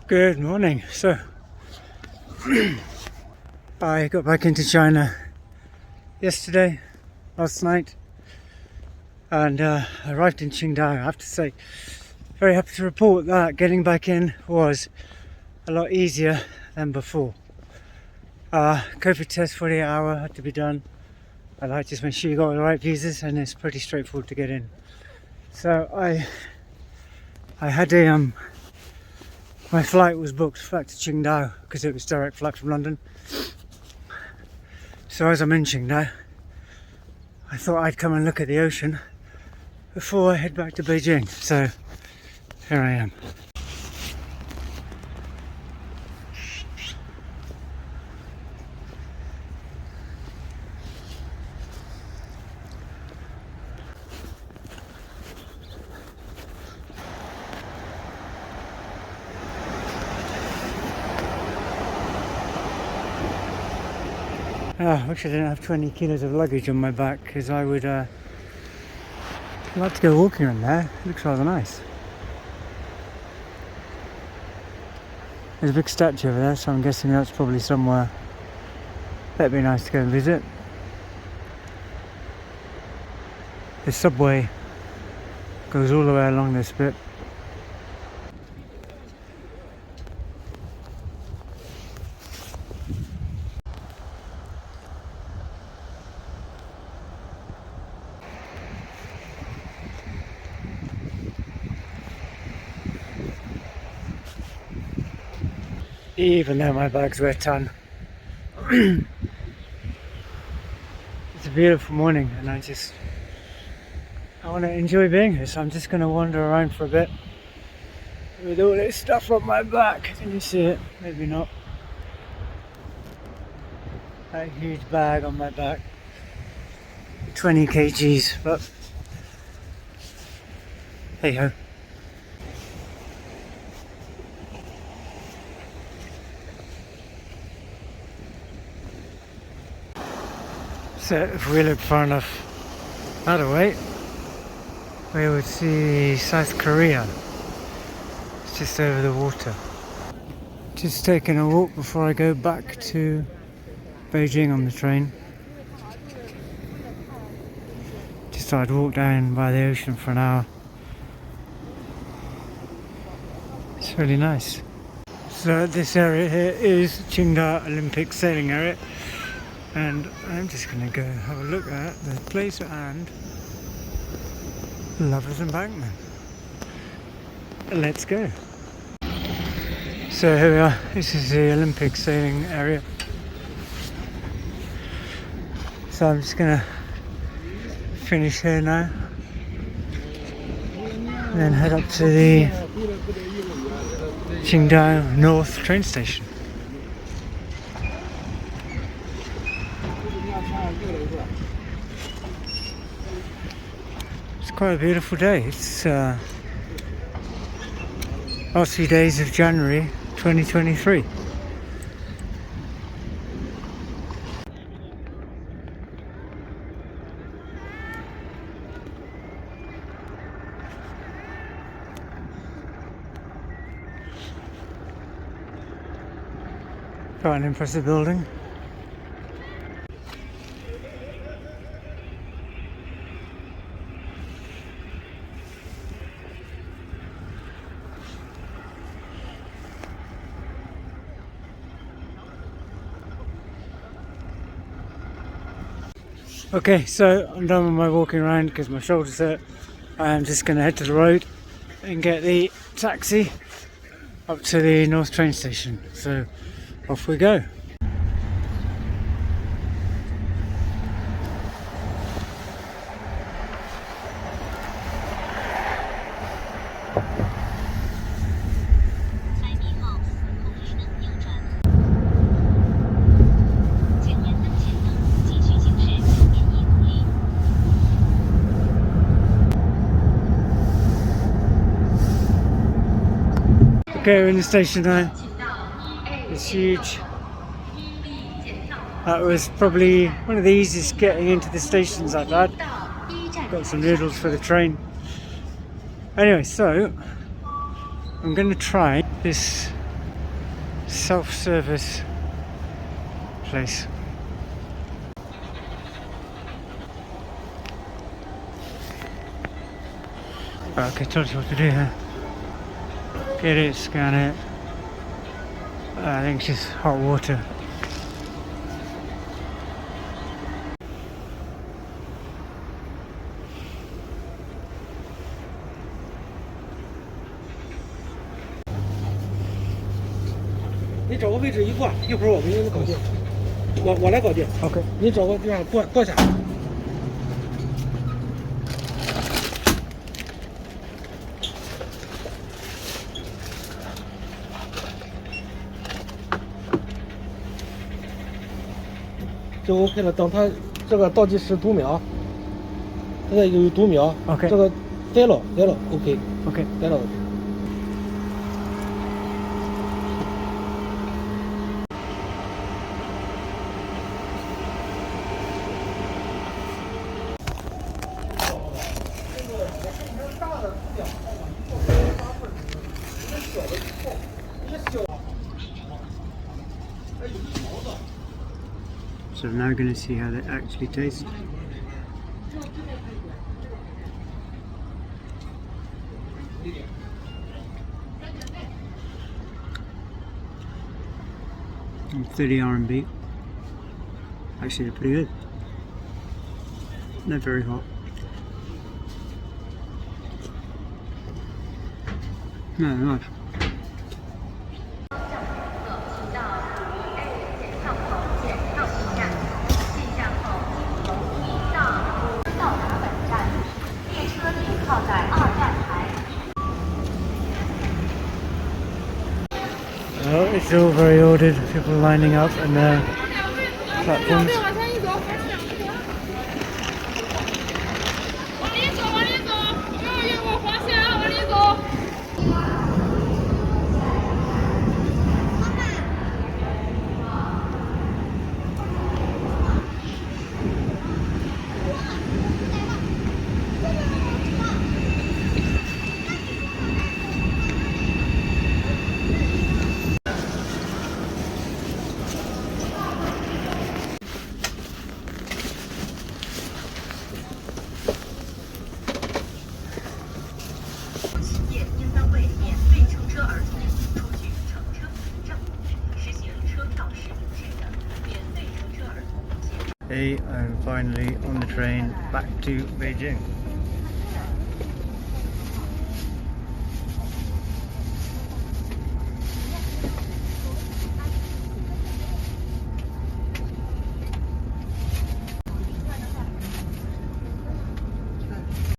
Good morning. So I got back into China last night, and arrived in Qingdao. I have to say, very happy to report that getting back in was a lot easier than before. COVID test 48 hour had to be done. I like just make sure you got the right visas, and it's pretty straightforward to get in. So I had my flight was booked back to Qingdao because it was direct flight from London. So as I'm in Qingdao, I thought I'd come and look at the ocean before I head back to Beijing. So here I am. I wish I didn't have 20 kilos of luggage on my back, because I would like to go walking around there. It looks rather nice. There's a big statue over there, so I'm guessing that's probably somewhere that'd be nice to go and visit. The subway goes all the way along this bit. Even though my bags weigh a ton. It's a beautiful morning, and I want to enjoy being here, so I'm just going to wander around for a bit with all this stuff on my back. Can you see it? Maybe not. That huge bag on my back, 20 kgs, but hey ho. So if we look far enough that way, we would see South Korea. It's just over the water. Just taking a walk before I go back to Beijing on the train. Just thought I'd walk down by the ocean for an hour. It's really nice. So this area here is Qingdao Olympic Sailing Area. And I'm just going to go have a look at the place and Lovers Embankment. Let's go. So here we are. This is the Olympic sailing area. So I'm just going to finish here now and then head up to the Qingdao North train station. It's quite a beautiful day. It's last few days of January 2023. Quite an impressive building. Okay, so I'm done with my walking around because my shoulders hurt. I'm just going to head to the road and get the taxi up to the North train station. So off we go. Okay, we're in the station now. It's huge. That was probably one of the easiest getting into the stations I've had. Got some noodles for the train. Anyway, so I'm going to try this self-service place. Okay, tells you what to do here. Get it, scan it. I think it's just hot water.你找个位置一挂，一会儿我给你搞定。我来搞定。OK。你找个地方坐下。就 OK 了，等它这个倒计时读秒，现在有读秒。OK。这个呆了 ，OK。OK。呆了。So now we're going to see how they actually taste. And 30 RMB. Actually, they're pretty good. They're very hot. No, they're nice. Oh, it's all very ordered, people lining up and platforms. Hey, I'm finally on the train back to Beijing.